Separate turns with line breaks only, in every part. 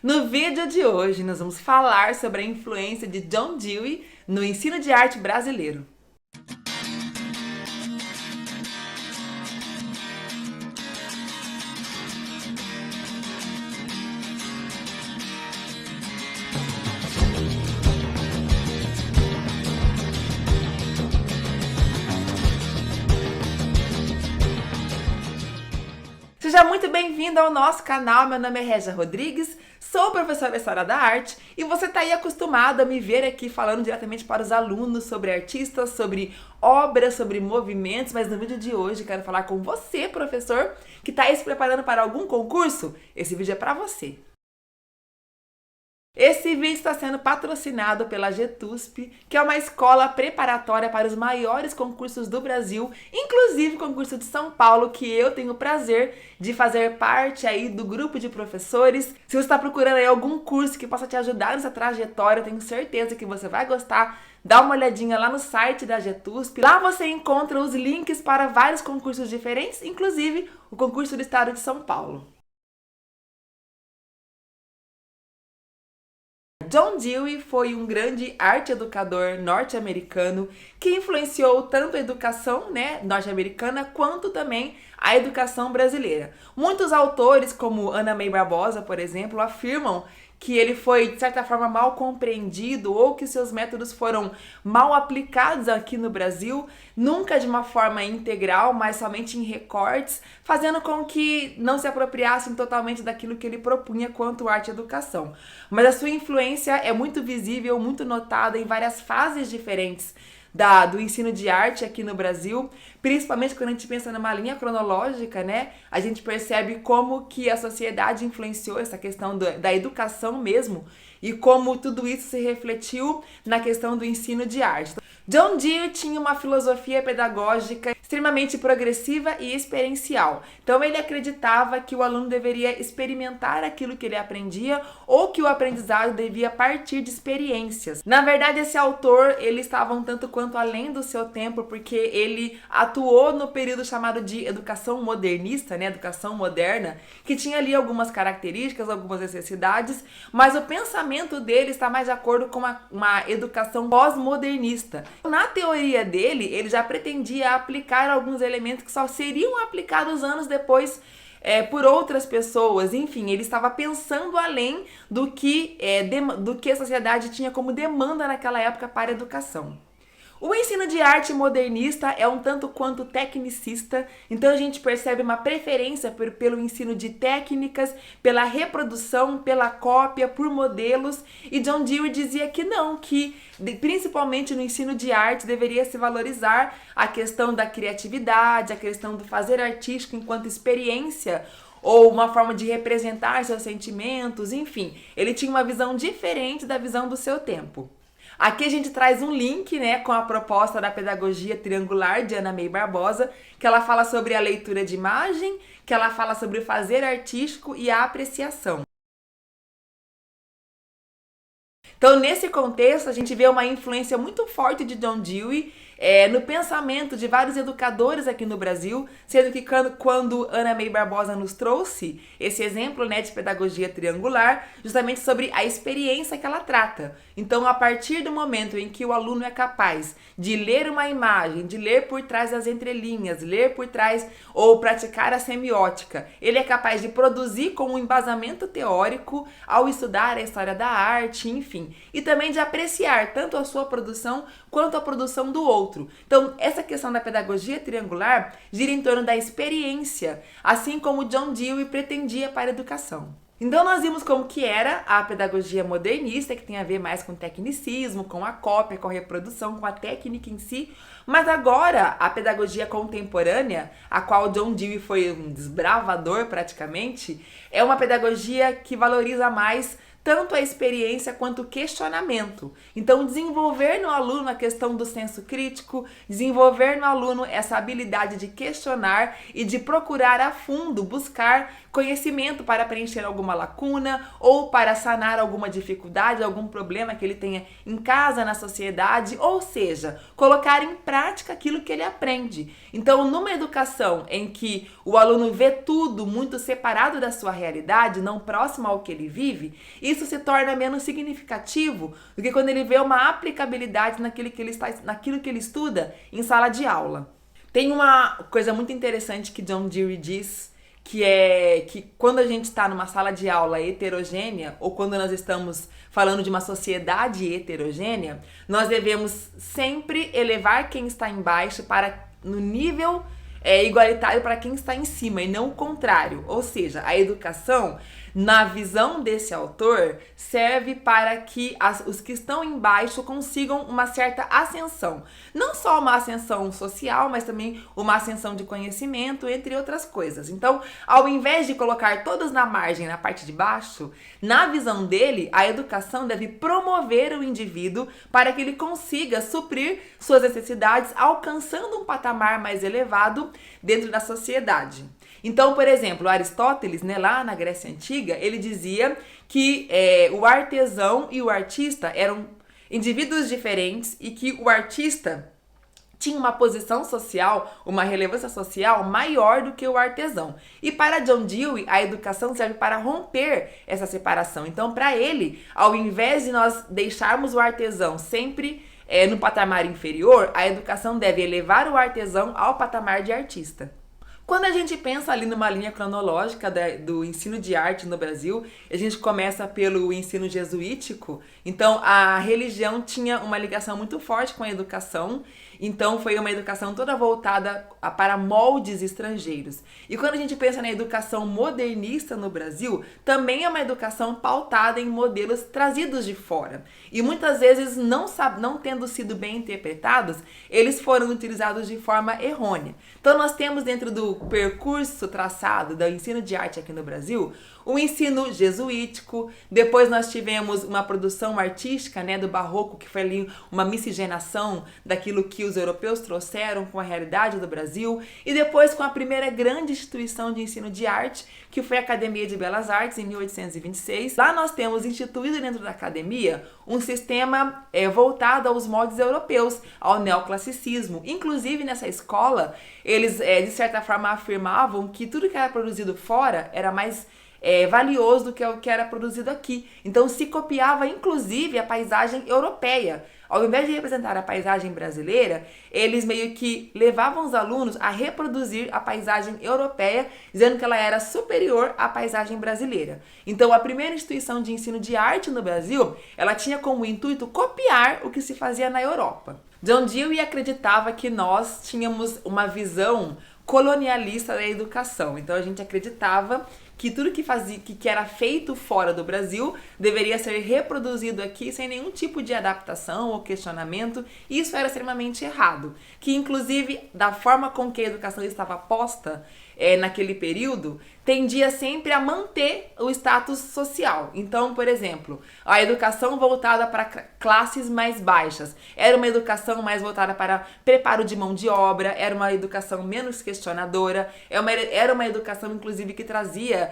No vídeo de hoje, nós vamos falar sobre a influência de John Dewey no ensino de arte brasileiro. Seja muito bem-vindo ao nosso canal, meu nome é Régia Rodrigues, sou professora de História da Arte e você está aí acostumado a me ver aqui falando diretamente para os alunos sobre artistas, sobre obras, sobre movimentos, mas no vídeo de hoje quero falar com você, professor, que está aí se preparando para algum concurso. Esse vídeo é para você. Esse vídeo está sendo patrocinado pela GETUSP, que é uma escola preparatória para os maiores concursos do Brasil, inclusive o concurso de São Paulo, que eu tenho o prazer de fazer parte aí do grupo de professores. Se você está procurando aí algum curso que possa te ajudar nessa trajetória, eu tenho certeza que você vai gostar. Dá uma olhadinha lá no site da GETUSP. Lá você encontra os links para vários concursos diferentes, inclusive o concurso do Estado de São Paulo. John Dewey foi um grande arte-educador norte-americano que influenciou tanto a educação, norte-americana quanto também a educação brasileira. Muitos autores, como Ana May Barbosa, por exemplo, afirmam que ele foi, de certa forma, mal compreendido ou que seus métodos foram mal aplicados aqui no Brasil, nunca de uma forma integral, mas somente em recortes, fazendo com que não se apropriassem totalmente daquilo que ele propunha quanto arte e educação. Mas a sua influência é muito visível, muito notada em várias fases diferentes do ensino de arte aqui no Brasil, principalmente quando a gente pensa numa linha cronológica, né? A gente percebe como que a sociedade influenciou essa questão da educação mesmo e como tudo isso se refletiu na questão do ensino de arte. John Dewey tinha uma filosofia pedagógica extremamente progressiva e experiencial. Então ele acreditava que o aluno deveria experimentar aquilo que ele aprendia ou que o aprendizado devia partir de experiências. Na verdade, esse autor, ele estava um tanto quanto além do seu tempo, porque ele atuou no período chamado de educação modernista, educação moderna, que tinha ali algumas características, algumas necessidades, mas o pensamento dele está mais de acordo com uma educação pós-modernista. Na teoria dele, ele já pretendia aplicar alguns elementos que só seriam aplicados anos depois por outras pessoas. Enfim, ele estava pensando além do que a sociedade tinha como demanda naquela época para a educação. O ensino de arte modernista é um tanto quanto tecnicista, então a gente percebe uma preferência pelo ensino de técnicas, pela reprodução, pela cópia, por modelos, e John Dewey dizia que não, que principalmente no ensino de arte deveria se valorizar a questão da criatividade, a questão do fazer artístico enquanto experiência, ou uma forma de representar seus sentimentos, enfim, ele tinha uma visão diferente da visão do seu tempo. Aqui a gente traz um link, com a proposta da pedagogia triangular de Ana May Barbosa, que ela fala sobre a leitura de imagem, que ela fala sobre o fazer artístico e a apreciação. Então, nesse contexto, a gente vê uma influência muito forte de John Dewey no pensamento de vários educadores aqui no Brasil, sendo que quando Ana May Barbosa nos trouxe esse exemplo de pedagogia triangular, justamente sobre a experiência que ela trata. Então, a partir do momento em que o aluno é capaz de ler uma imagem, de ler por trás das entrelinhas, ler por trás ou praticar a semiótica, ele é capaz de produzir com um embasamento teórico ao estudar a história da arte, enfim, e também de apreciar tanto a sua produção quanto a produção do outro. Então, essa questão da pedagogia triangular gira em torno da experiência, assim como John Dewey pretendia para a educação. Então, nós vimos como que era a pedagogia modernista, que tem a ver mais com tecnicismo, com a cópia, com a reprodução, com a técnica em si, mas agora a pedagogia contemporânea, a qual John Dewey foi um desbravador praticamente, é uma pedagogia que valoriza mais tanto a experiência quanto o questionamento. Então, desenvolver no aluno a questão do senso crítico, desenvolver no aluno essa habilidade de questionar e de procurar a fundo, buscar conhecimento para preencher alguma lacuna ou para sanar alguma dificuldade, algum problema que ele tenha em casa, na sociedade, ou seja, colocar em prática aquilo que ele aprende. Então, numa educação em que o aluno vê tudo muito separado da sua realidade, não próximo ao que ele vive, isso se torna menos significativo do que quando ele vê uma aplicabilidade naquilo que ele estuda em sala de aula. Tem uma coisa muito interessante que John Dewey diz, que é que quando a gente está numa sala de aula heterogênea, ou quando nós estamos falando de uma sociedade heterogênea, nós devemos sempre elevar quem está embaixo para no nível igualitário para quem está em cima e não o contrário. Ou seja, a educação, na visão desse autor, serve para que os que estão embaixo consigam uma certa ascensão. Não só uma ascensão social, mas também uma ascensão de conhecimento, entre outras coisas. Então, ao invés de colocar todos na margem, na parte de baixo, na visão dele, a educação deve promover o indivíduo para que ele consiga suprir suas necessidades, alcançando um patamar mais elevado dentro da sociedade. Então, por exemplo, Aristóteles, lá na Grécia Antiga, ele dizia que o artesão e o artista eram indivíduos diferentes e que o artista tinha uma posição social, uma relevância social maior do que o artesão. E para John Dewey, a educação serve para romper essa separação. Então, para ele, ao invés de nós deixarmos o artesão sempre no patamar inferior, a educação deve elevar o artesão ao patamar de artista. Quando a gente pensa ali numa linha cronológica do ensino de arte no Brasil, a gente começa pelo ensino jesuítico, então a religião tinha uma ligação muito forte com a educação, então foi uma educação toda voltada para moldes estrangeiros. E quando a gente pensa na educação modernista no Brasil, também é uma educação pautada em modelos trazidos de fora. E muitas vezes, não tendo sido bem interpretados, eles foram utilizados de forma errônea. Então nós temos dentro do percurso traçado do ensino de arte aqui no Brasil, o ensino jesuítico, depois nós tivemos uma produção artística, do barroco, que foi ali uma miscigenação daquilo que os europeus trouxeram com a realidade do Brasil, e depois com a primeira grande instituição de ensino de arte, que foi a Academia de Belas Artes, em 1826. Lá nós temos instituído dentro da academia um sistema voltado aos moldes europeus, ao neoclassicismo. Inclusive, nessa escola, eles, de certa forma, afirmavam que tudo que era produzido fora era mais valioso do que o que era produzido aqui. Então se copiava inclusive a paisagem europeia. Ao invés de representar a paisagem brasileira, eles meio que levavam os alunos a reproduzir a paisagem europeia, dizendo que ela era superior à paisagem brasileira. Então a primeira instituição de ensino de arte no Brasil, ela tinha como intuito copiar o que se fazia na Europa. John Dewey acreditava que nós tínhamos uma visão colonialista da educação. Então a gente acreditava que tudo que era feito fora do Brasil deveria ser reproduzido aqui sem nenhum tipo de adaptação ou questionamento, e isso era extremamente errado. Que inclusive, da forma com que a educação estava posta naquele período, tendia sempre a manter o status social. Então, por exemplo, a educação voltada para classes mais baixas era uma educação mais voltada para preparo de mão de obra, era uma educação menos questionadora, era uma educação, inclusive, que trazia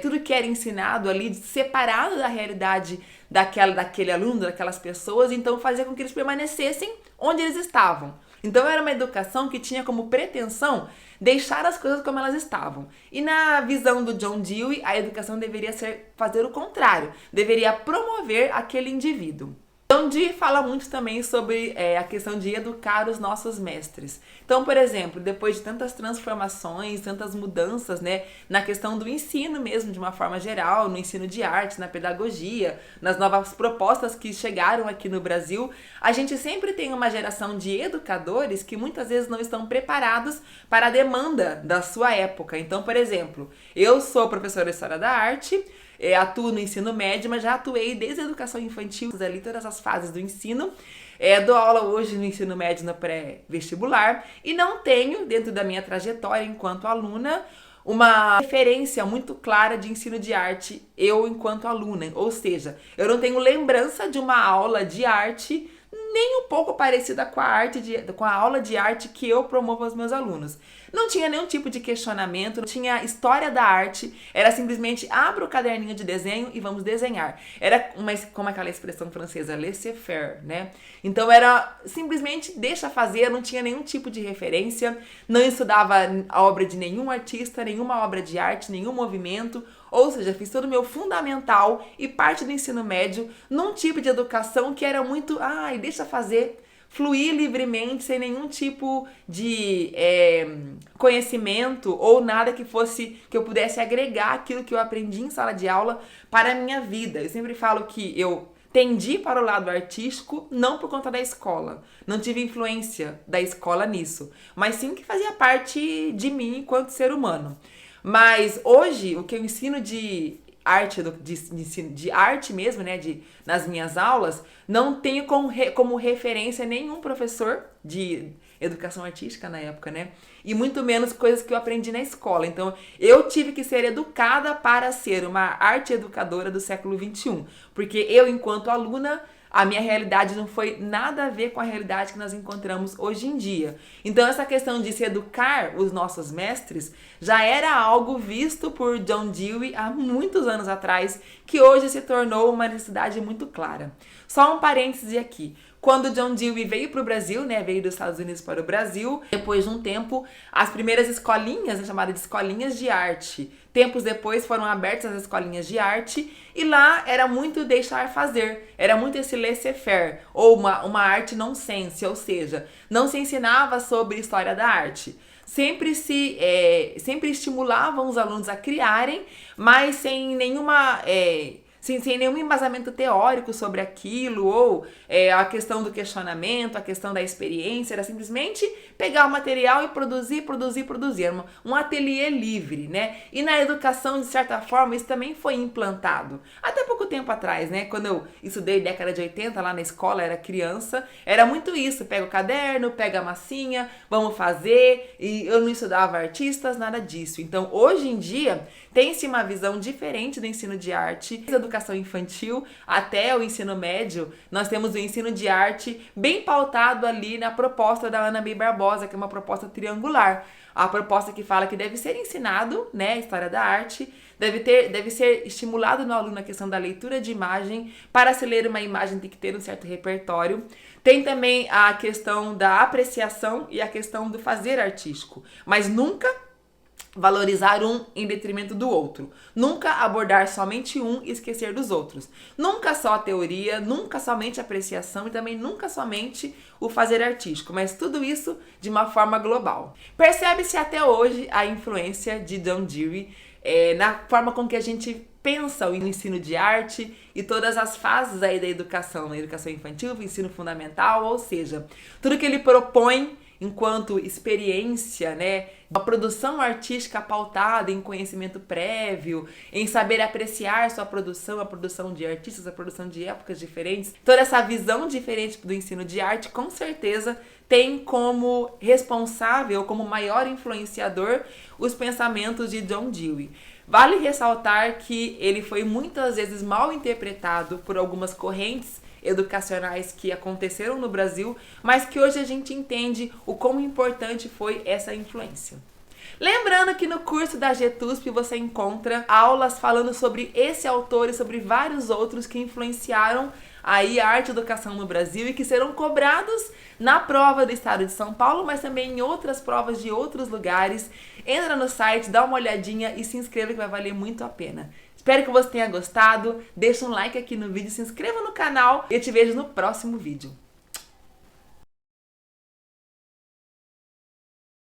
tudo que era ensinado ali separado da realidade daquele aluno, daquelas pessoas, então fazia com que eles permanecessem onde eles estavam. Então era uma educação que tinha como pretensão deixar as coisas como elas estavam. E na visão do John Dewey, a educação deveria fazer o contrário, deveria promover aquele indivíduo. John Dewey fala muito também sobre a questão de educar os nossos mestres. Então, por exemplo, depois de tantas transformações, tantas mudanças, na questão do ensino mesmo, de uma forma geral, no ensino de arte, na pedagogia, nas novas propostas que chegaram aqui no Brasil, a gente sempre tem uma geração de educadores que muitas vezes não estão preparados para a demanda da sua época. Então, por exemplo, eu sou professora de História da Arte, atuo no ensino médio, mas já atuei desde a educação infantil, ali todas as fases do ensino. Dou aula hoje no ensino médio no pré-vestibular e não tenho, dentro da minha trajetória enquanto aluna, uma referência muito clara de ensino de arte, eu enquanto aluna. Ou seja, eu não tenho lembrança de uma aula de arte nem um pouco parecida com a aula de arte que eu promovo aos meus alunos. Não tinha nenhum tipo de questionamento, não tinha história da arte, era simplesmente abra o caderninho de desenho e vamos desenhar. Era como aquela expressão francesa, laissez-faire, né? Então era simplesmente deixa fazer, não tinha nenhum tipo de referência, não estudava a obra de nenhum artista, nenhuma obra de arte, nenhum movimento. Ou seja, fiz todo o meu fundamental e parte do ensino médio num tipo de educação que era muito, deixa fazer, fluir livremente, sem nenhum tipo de conhecimento ou nada que eu pudesse agregar aquilo que eu aprendi em sala de aula para a minha vida. Eu sempre falo que eu tendi para o lado artístico, não por conta da escola. Não tive influência da escola nisso, mas sim que fazia parte de mim enquanto ser humano. Mas hoje, o que eu ensino de arte, de arte mesmo, né, nas minhas aulas, não tenho como referência nenhum professor de educação artística na época, né? E muito menos coisas que eu aprendi na escola. Então, eu tive que ser educada para ser uma arte educadora do século XXI. Porque eu, enquanto aluna, a minha realidade não foi nada a ver com a realidade que nós encontramos hoje em dia. Então, essa questão de se educar os nossos mestres já era algo visto por John Dewey há muitos anos atrás, que hoje se tornou uma necessidade muito clara. Só um parêntese aqui. Quando John Dewey veio para o Brasil, né, veio dos Estados Unidos para o Brasil, depois de um tempo, as primeiras escolinhas, chamadas de escolinhas de arte, tempos depois foram abertas as escolinhas de arte, e lá era muito deixar fazer, era muito esse laissez-faire, ou uma arte nonsense, ou seja, não se ensinava sobre história da arte. Sempre estimulavam os alunos a criarem, mas sem nenhum embasamento teórico sobre aquilo, ou a questão do questionamento, a questão da experiência, era simplesmente pegar o material e produzir. Era um ateliê livre, né? E na educação, de certa forma, isso também foi implantado. Até pouco tempo atrás, né? Quando eu estudei década de 80 lá na escola, era criança, era muito isso, pega o caderno, pega a massinha, vamos fazer, e eu não estudava artistas, nada disso. Então, hoje em dia, tem-se uma visão diferente do ensino de arte, da educação infantil até o ensino médio. Nós temos o ensino de arte bem pautado ali na proposta da Ana B. Barbosa, que é uma proposta triangular. A proposta que fala que deve ser ensinado, né, a história da arte, deve ser estimulado no aluno a questão da leitura de imagem. Para se ler uma imagem tem que ter um certo repertório. Tem também a questão da apreciação e a questão do fazer artístico, mas nunca valorizar um em detrimento do outro. Nunca abordar somente um e esquecer dos outros. Nunca só a teoria, nunca somente a apreciação e também nunca somente o fazer artístico, mas tudo isso de uma forma global. Percebe-se até hoje a influência de John Dewey na forma com que a gente pensa o ensino de arte e todas as fases aí da educação, na educação infantil, ensino fundamental, ou seja, tudo que ele propõe enquanto experiência, né, uma produção artística pautada em conhecimento prévio, em saber apreciar sua produção, a produção de artistas, a produção de épocas diferentes. Toda essa visão diferente do ensino de arte, com certeza, tem como responsável, como maior influenciador, os pensamentos de John Dewey. Vale ressaltar que ele foi muitas vezes mal interpretado por algumas correntes educacionais que aconteceram no Brasil, mas que hoje a gente entende o quão importante foi essa influência. Lembrando que no curso da GETUSP você encontra aulas falando sobre esse autor e sobre vários outros que influenciaram aí a arte e educação no Brasil e que serão cobrados na prova do estado de São Paulo, mas também em outras provas de outros lugares. Entra no site, dá uma olhadinha e se inscreva que vai valer muito a pena. Espero que você tenha gostado, deixa um like aqui no vídeo, se inscreva no canal e eu te vejo no próximo vídeo.